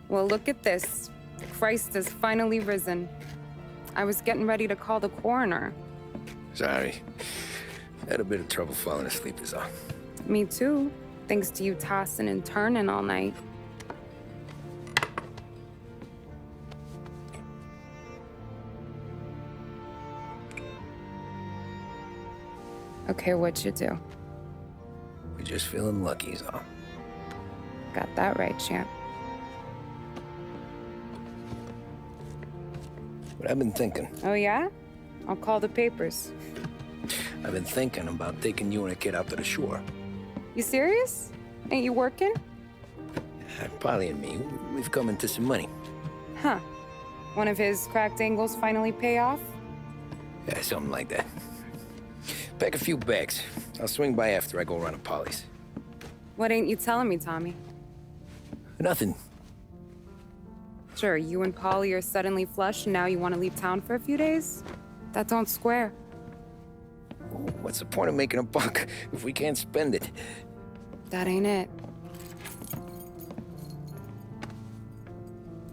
Well, look at this. Christ has finally risen. I was getting ready to call the coroner. Sorry. Had a bit of trouble falling asleep is all. Me too, thanks to you tossing and turning all night. Okay, what'd you do? We're just feeling lucky is all. Got that right, champ. But I've been thinking. Oh, yeah? I'll call the papers. I've been thinking about taking you and a kid out to the shore. You serious? Ain't you working? Polly and me, we've come into some money. Huh. One of his cracked angles finally pay off? Yeah, something like that. Pack a few bags. I'll swing by after I go around to Polly's. What ain't you telling me, Tommy? Nothing. Sure, you and Polly are suddenly flush and now you want to leave town for a few days? That don't square. What's the point of making a buck if we can't spend it? That ain't it.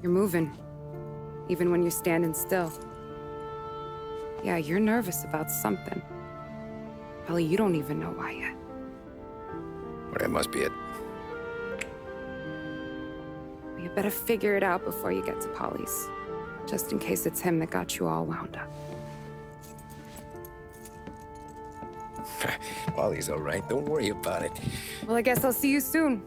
You're moving, even when you're standing still. Yeah, you're nervous about something. Probably you don't even know why yet. Well, that must be it. You better figure it out before you get to Polly's, just in case it's him that got you all wound up. Polly's all right. Don't worry about it. Well, I guess I'll see you soon.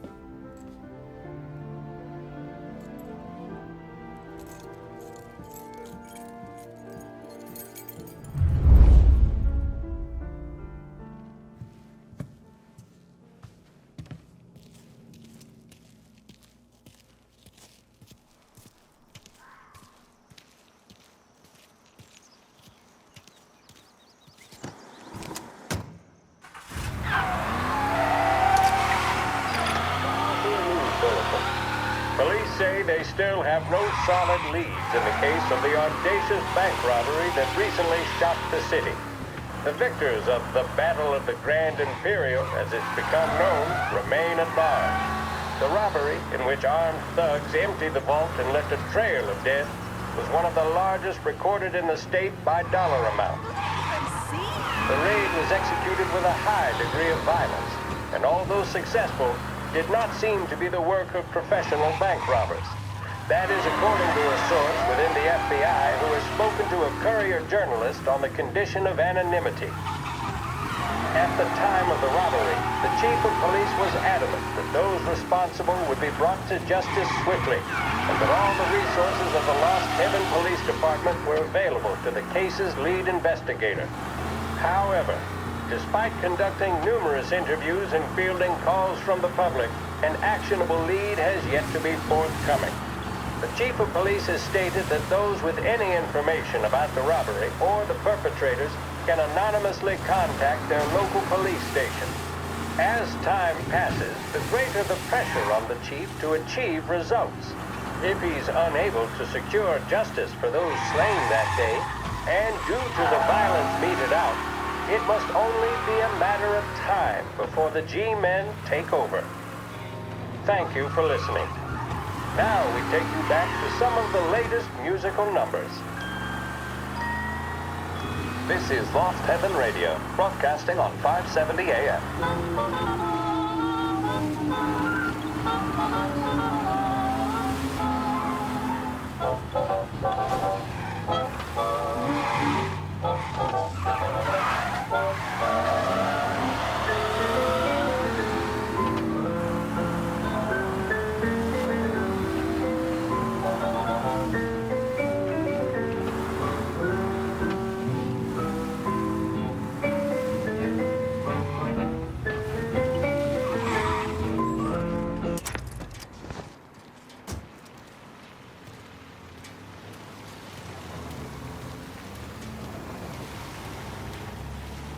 Police say they still have no solid leads in the case of the audacious bank robbery that recently shocked the city. The victors of the Battle of the Grand Imperial, as it's become known, remain at large. The robbery, in which armed thugs emptied the vault and left a trail of death, was one of the largest recorded in the state by dollar amount. The raid was executed with a high degree of violence, and although successful, did not seem to be the work of professional bank robbers. That is according to a source within the FBI who has spoken to a Courier journalist on the condition of anonymity. At the time of the robbery, the chief of police was adamant that those responsible would be brought to justice swiftly, and that all the resources of the Lost Heaven Police Department were available to the case's lead investigator. However, despite conducting numerous interviews and fielding calls from the public, an actionable lead has yet to be forthcoming. The chief of police has stated that those with any information about the robbery or the perpetrators can anonymously contact their local police station. As time passes, the greater the pressure on the chief to achieve results. If he's unable to secure justice for those slain that day, and due to the violence meted out, it must only be a matter of time before the G-men take over. Thank you for listening. Now we take you back to some of the latest musical numbers. This is Lost Heaven Radio, broadcasting on 570 AM.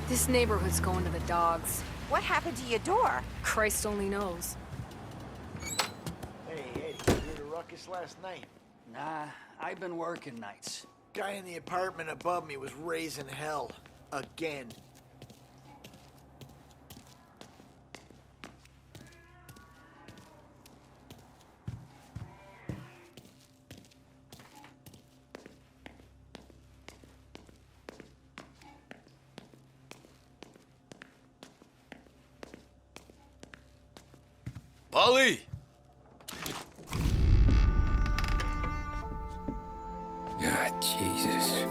This neighborhood's going to the dogs. What happened to your door? Christ only knows. Hey, Eddie, you heard a ruckus last night? Nah, I've been working nights. Guy in the apartment above me was raising hell. Again. Polly! God, Jesus.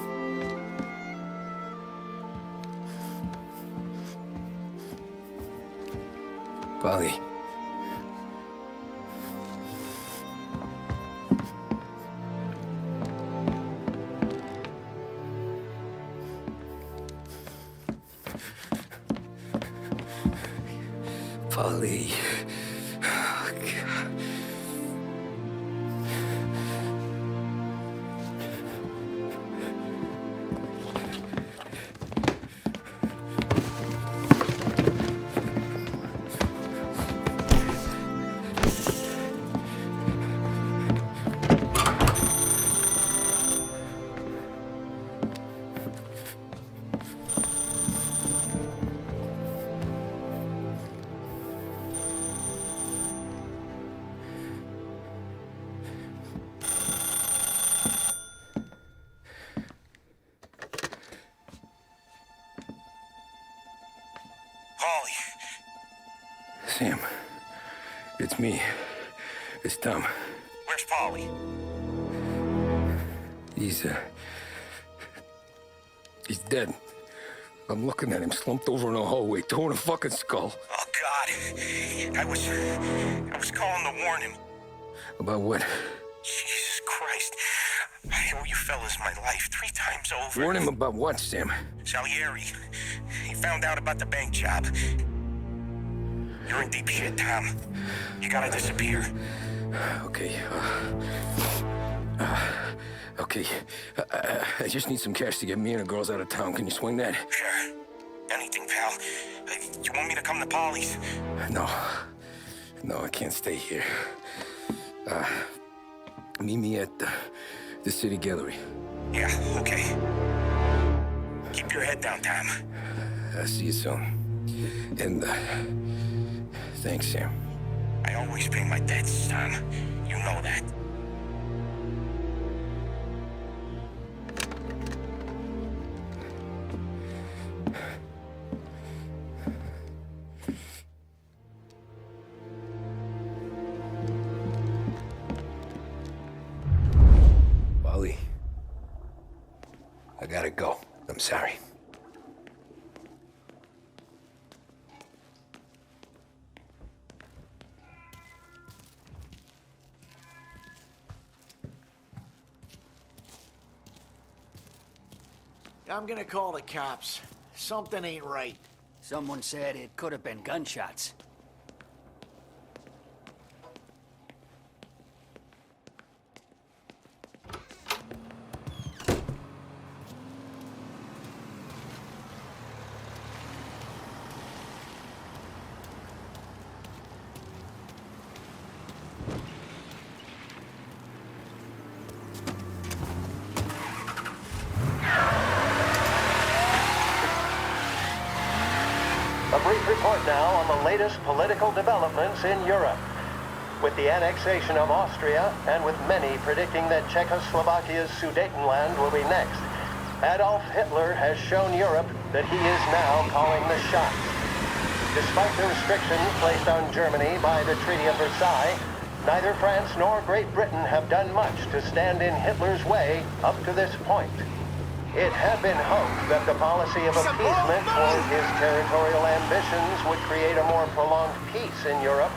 Polly. Polly. Oh, God. Polly. Sam, it's me. It's Tom. Where's Polly? He's dead. I'm looking at him slumped over in the hallway, torn a fucking skull. Oh, God. I was calling to warn him. About what? Jesus Christ. I owe you fellas my life 3 times over. Warn him about what, Sam? Salieri. He found out about the bank job. You're in deep shit, Tom. You gotta disappear. Okay, okay. I just need some cash to get me and the girls out of town. Can you swing that? Sure. Anything, pal. You want me to come to Polly's? No. No, I can't stay here. Meet me at the city gallery. Yeah, okay. Keep your head down, Tom. I'll see you soon. And, thanks, Sam. I always pay my debts, Tom. You know that. Polly. I gotta go. I'm sorry. I'm gonna call the cops. Something ain't right. Someone said it could have been gunshots. A brief report now on the latest political developments in Europe. With the annexation of Austria, and with many predicting that Czechoslovakia's Sudetenland will be next, Adolf Hitler has shown Europe that he is now calling the shots. Despite the restrictions placed on Germany by the Treaty of Versailles, neither France nor Great Britain have done much to stand in Hitler's way up to this point. It had been hoped that the policy of appeasement toward his territorial ambitions would create a more prolonged peace in Europe,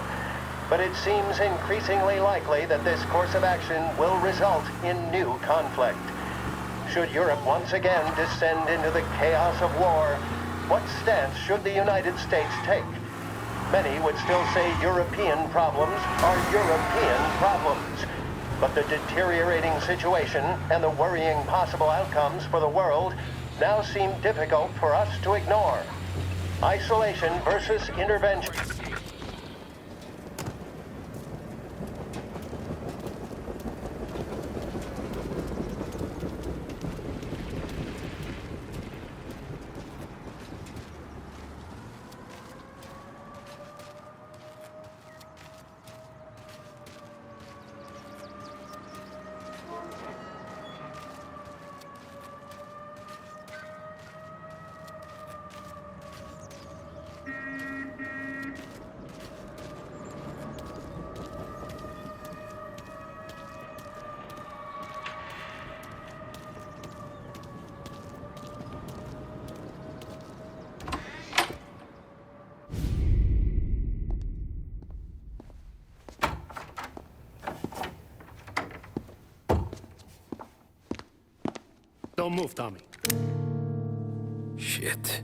but it seems increasingly likely that this course of action will result in new conflict. Should Europe once again descend into the chaos of war, what stance should the United States take? Many would still say European problems are European problems. But the deteriorating situation and the worrying possible outcomes for the world now seem difficult for us to ignore. Isolation versus intervention. Don't move, Tommy. Shit.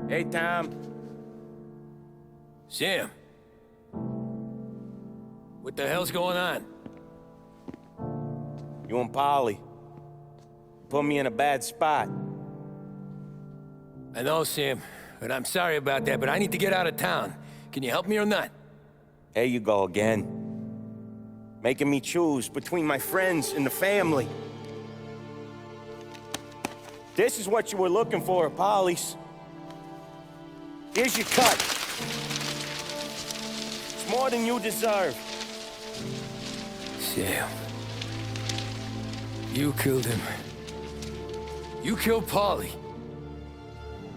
Hey, Tom. Sam. What the hell's going on? You and Polly put me in a bad spot. I know, Sam, and I'm sorry about that, but I need to get out of town. Can you help me or not? There you go again. Making me choose between my friends and the family. This is what you were looking for at Polly's. Here's your cut. It's more than you deserve. Sam. You killed him. You killed Paulie.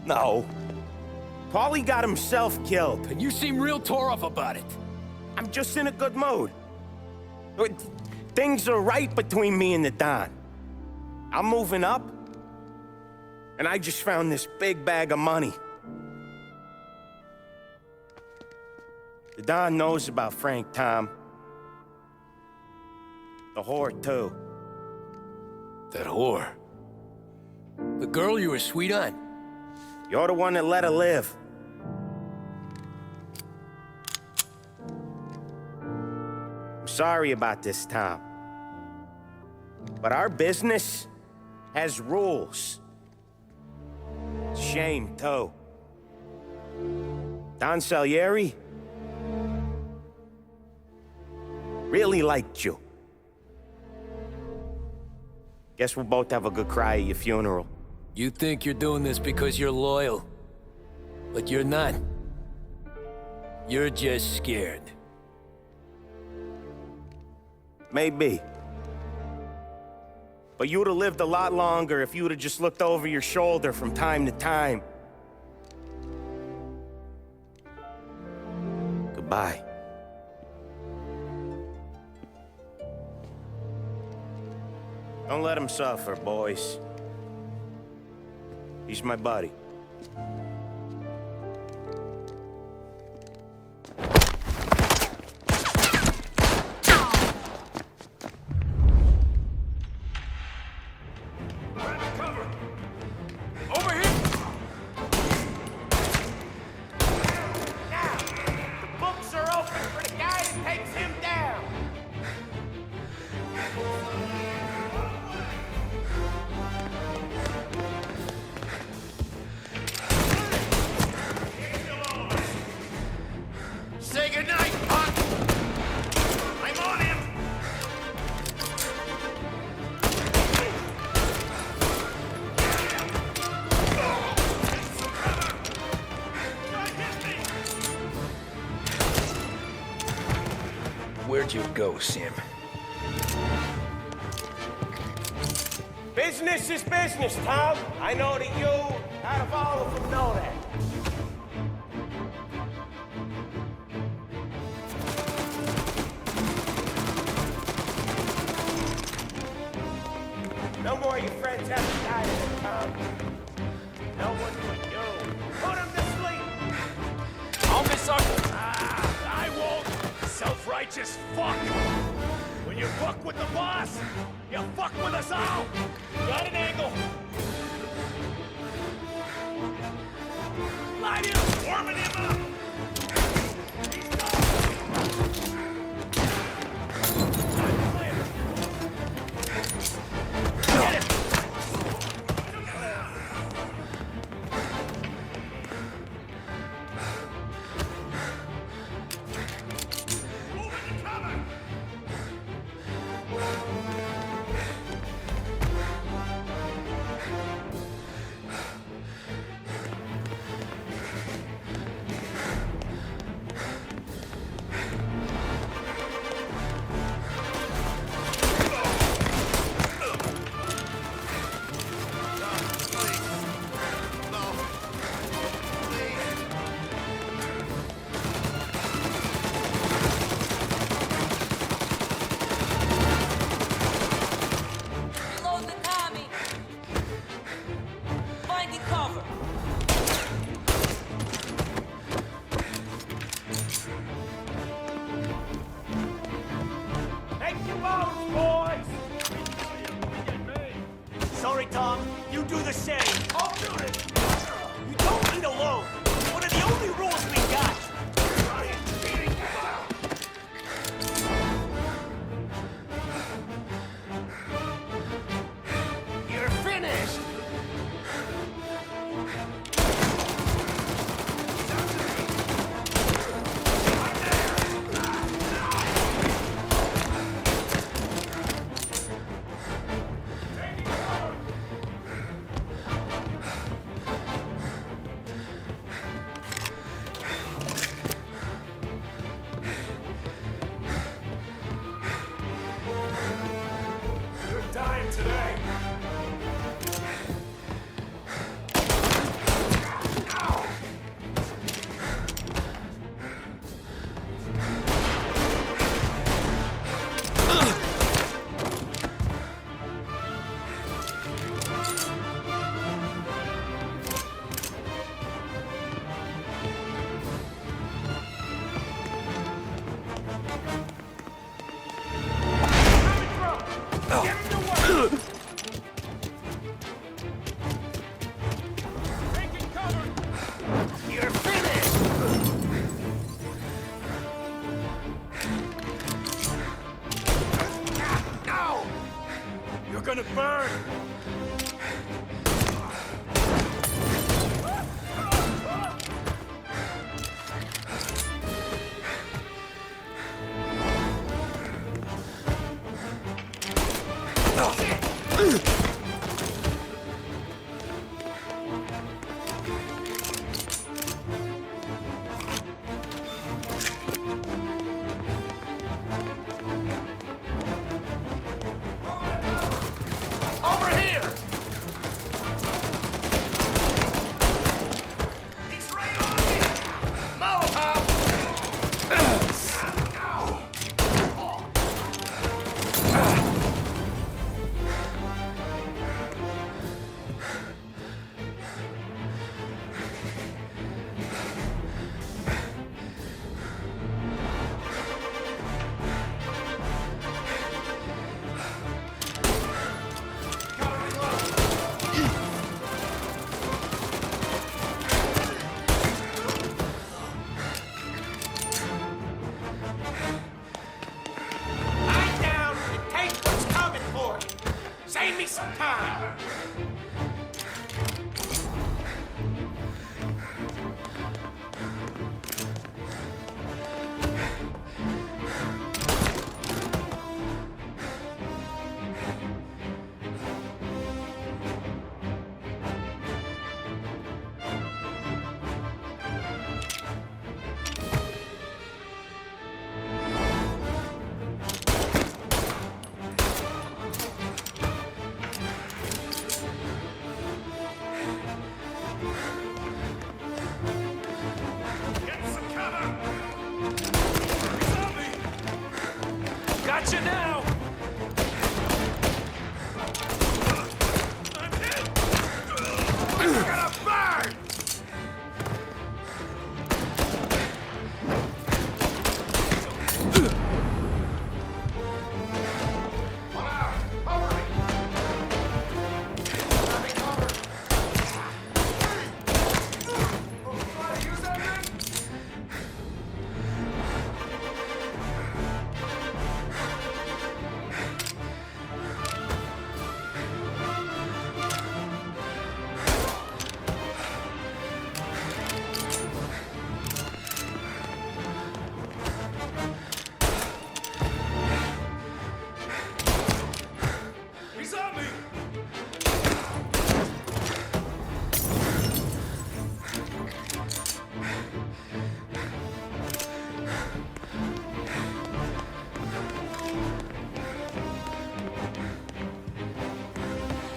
No. Paulie got himself killed. And you seem real tore up about it. I'm just in a good mood. Things are right between me and the Don. I'm moving up, and I just found this big bag of money. The Don knows about Frank, Tom. The whore, too. That whore? The girl you were sweet on? You're the one that let her live. I'm sorry about this, Tom. But our business has rules. Shame, too. Don Salieri really liked you. Guess we'll both have a good cry at your funeral. You think you're doing this because you're loyal, but you're not. You're just scared. Maybe. But you'd have lived a lot longer if you'd have just looked over your shoulder from time to time. Goodbye. Don't let him suffer, boys. He's my buddy. Say goodnight, Pop! I'm on him! Where'd you go, Sam? Business is business, Tom. I know that you, out of all of them, know that. No more of your friends have to die today, Tom. No one but you. Put him to sleep! I'll miss I won't! Self-righteous fuck! When you fuck with the boss, you fuck with us all! Got an angle! Light him! Warming him up! All right, Tom, you do the same. I'll do it. You don't eat alone. One of the only rules we got. You're finished. You're dying today. You're finished! No! You're gonna burn! Over here! He's right on me! Molotov! Lie down and take what's coming for you. Save me some time. Get some cover! Zombie! Gotcha now! I'm hit! You're gonna burn! One out! Cover me! Grabbing cover! Use that thing? He's on me!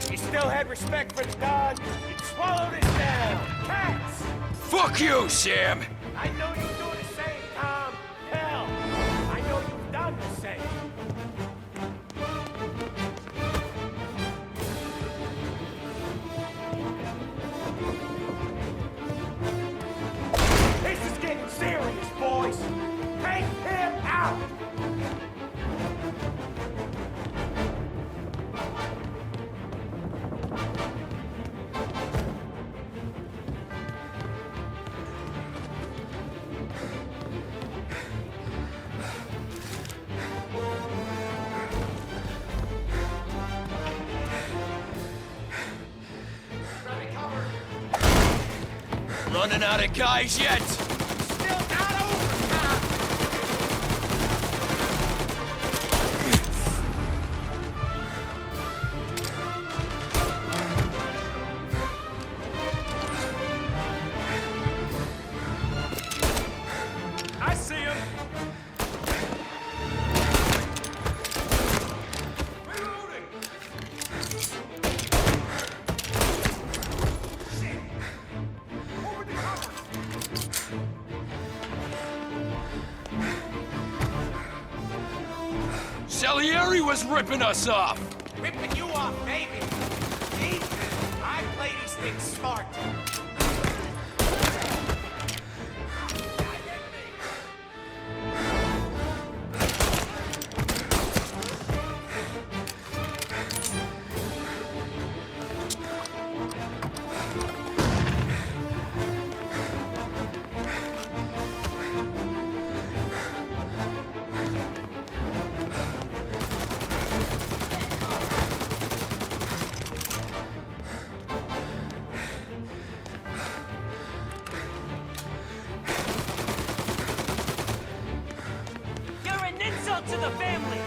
You still had respect for the dog, you'd swallowed it down. Cats! Fuck you, Sam! I know you do the same, Tom. Hell, I know you've done the same. This is getting serious, boys. Take him out! Running out of guys yet? Still not over, Tom! I see him! Reloading! Shit! Over the cover! Salieri was ripping us off! Ripping you off, baby. See? I play these things smart. You're an insult to the family!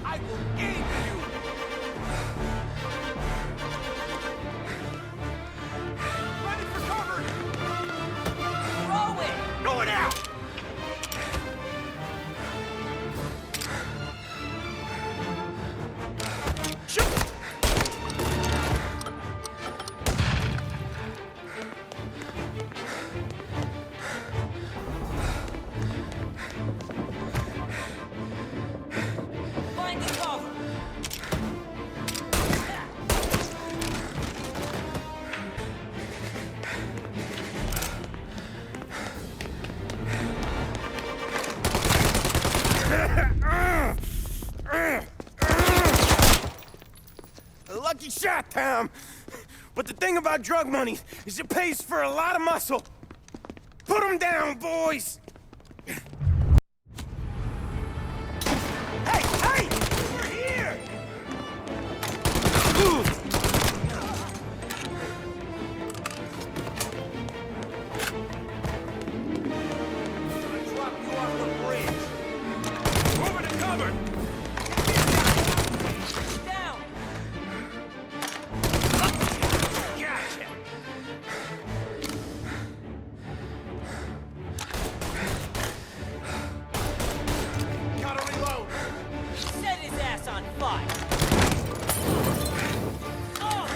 I will end you! Ready for cover! Throw it! Throw it out! Shoot! Finding cover! A lucky shot, Tom. But the thing about drug money is it pays for a lot of muscle. Put him down, boys! Hey, hey! We're here! Gonna drop you off the bridge. Over to cover! Down! Gotcha! Gotta reload! Set his ass on fire! Oh!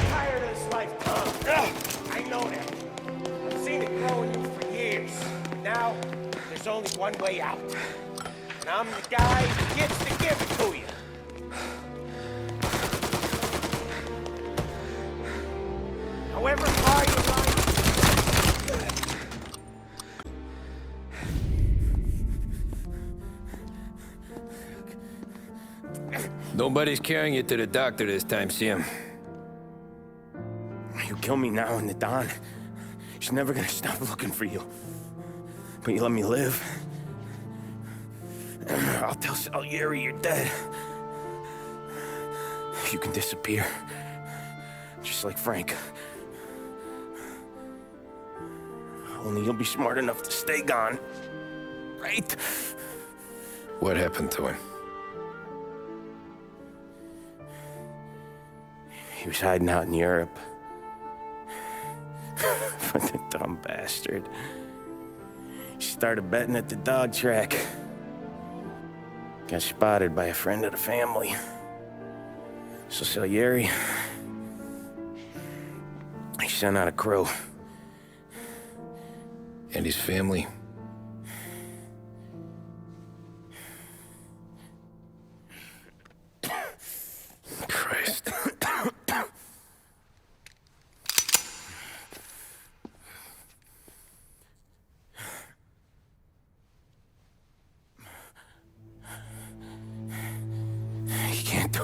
Tired of this life, Tom. I know that. I've seen it grow in you for years. Now, there's only one way out. And I'm the guy who gets to give it to you. However far you run, Nobody's carrying you to the doctor this time, Sam. You kill me now in the dawn. She's never gonna stop looking for you. But you let me live. I'll tell Salieri you're dead. You can disappear. Just like Frank. Only you'll be smart enough to stay gone. Right? What happened to him? He was hiding out in Europe. But the dumb bastard. He started betting at the dog track. Got spotted by a friend of the family. So Salieri, he sent out a crew. And his family? Christ.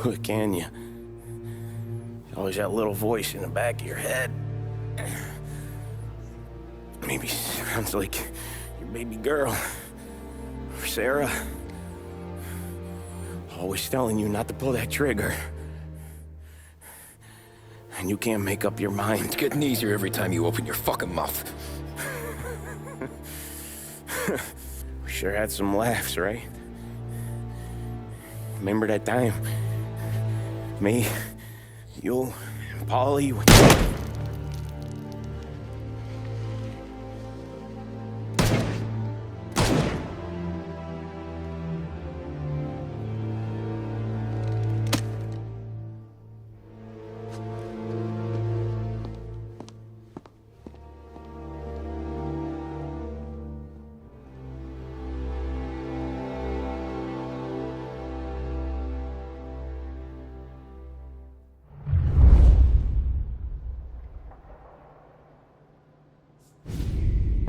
do it, can you? Always that little voice in the back of your head. Maybe sounds like your baby girl. Or Sarah. Always telling you not to pull that trigger. And you can't make up your mind. It's getting easier every time you open your fucking mouth. We sure had some laughs, right? Remember that time? Me, you, and Polly.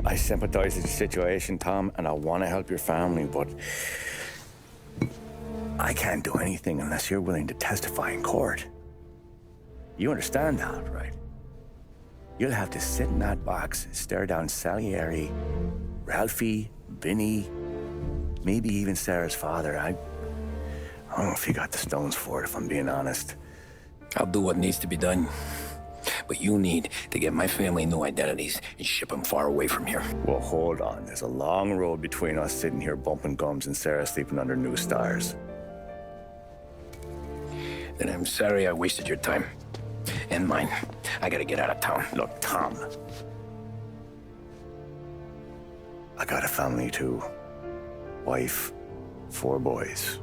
I sympathize with the situation, Tom, and I want to help your family, but I can't do anything unless you're willing to testify in court. You understand that, right? You'll have to sit in that box, stare down Salieri, Ralphie, Vinny, maybe even Sarah's father. I don't know if you got the stones for it, if I'm being honest. I'll do what needs to be done. But you need to get my family new identities and ship them far away from here. Well, hold on. There's a long road between us sitting here bumping gums and Sarah sleeping under new stars. Then I'm sorry I wasted your time. And mine. I gotta get out of town. Look, Tom. I got a family too. Wife, 4 boys.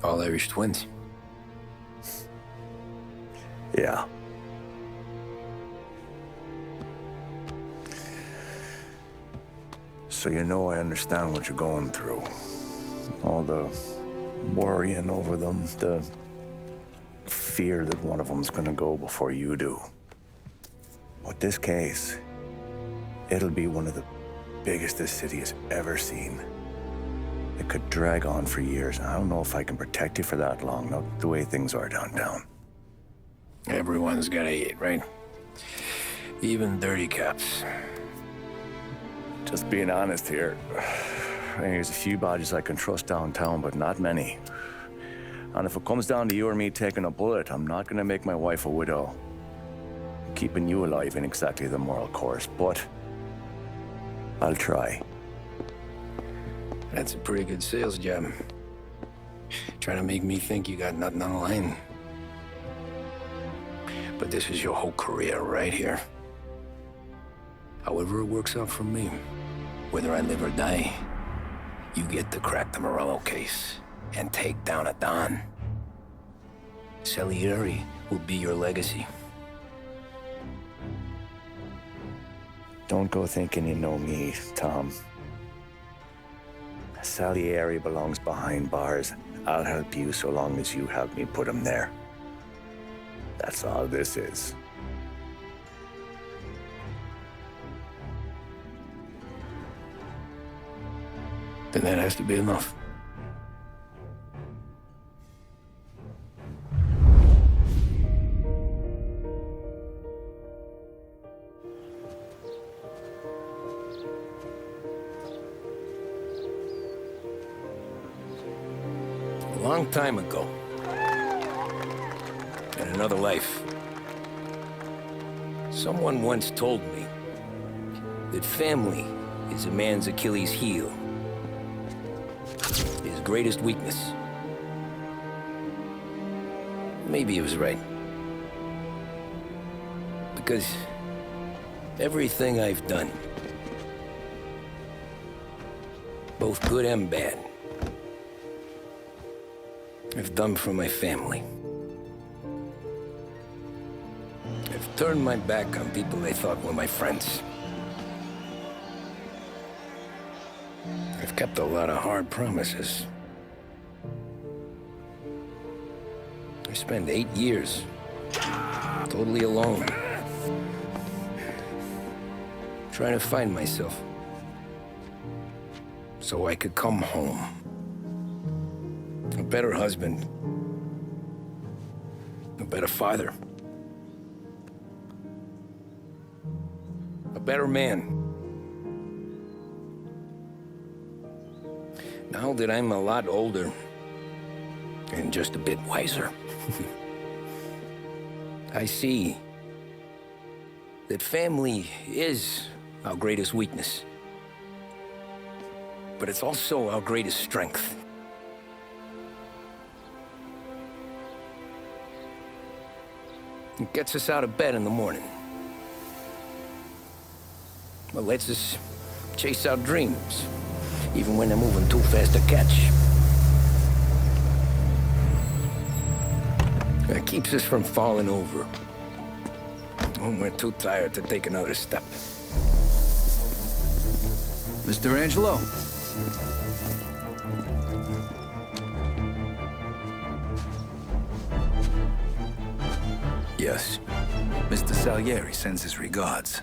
All Irish twins. Yeah. So you know I understand what you're going through. All the worrying over them, the fear that one of them's gonna go before you do. But this case, it'll be one of the biggest this city has ever seen. It could drag on for years, and I don't know if I can protect you for that long, not the way things are downtown. Everyone's gotta eat, right? Even dirty cops. Just being honest here, there's a few bodies I can trust downtown, but not many. And if it comes down to you or me taking a bullet, I'm not gonna make my wife a widow. Keeping you alive ain't exactly the moral course, but I'll try. That's a pretty good sales job. Trying to make me think you got nothing on the line. But this is your whole career right here. However it works out for me, whether I live or die, you get to crack the Morello case and take down a Don. Salieri will be your legacy. Don't go thinking you know me, Tom. Salieri belongs behind bars. I'll help you so long as you help me put him there. That's all this is. Then that has to be enough. A long time ago, in another life, someone once told me that family is a man's Achilles heel, his greatest weakness. Maybe he was right. Because everything I've done, both good and bad, I've done for my family. I've turned my back on people I thought were my friends. I've kept a lot of hard promises. I spent 8 years totally alone, Trying to find myself. So I could come home. A better husband. A better father. A better man. Now that I'm a lot older and just a bit wiser, I see that family is our greatest weakness. But it's also our greatest strength. It gets us out of bed in the morning. It lets us chase our dreams, even when they're moving too fast to catch. It keeps us from falling over when we're too tired to take another step. Mr. Angelo. Yes. Mr. Salieri sends his regards.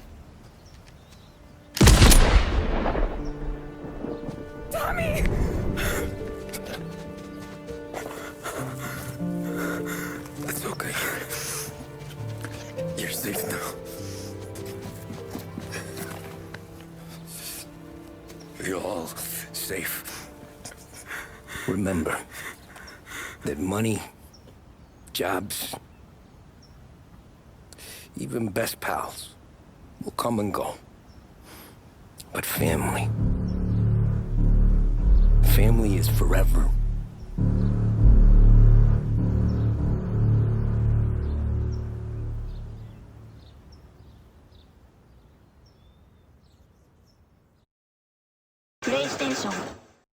Tommy! That's okay. You're safe now. You're all safe. Remember that money, jobs, even best pals will come and go. But family is forever. PlayStation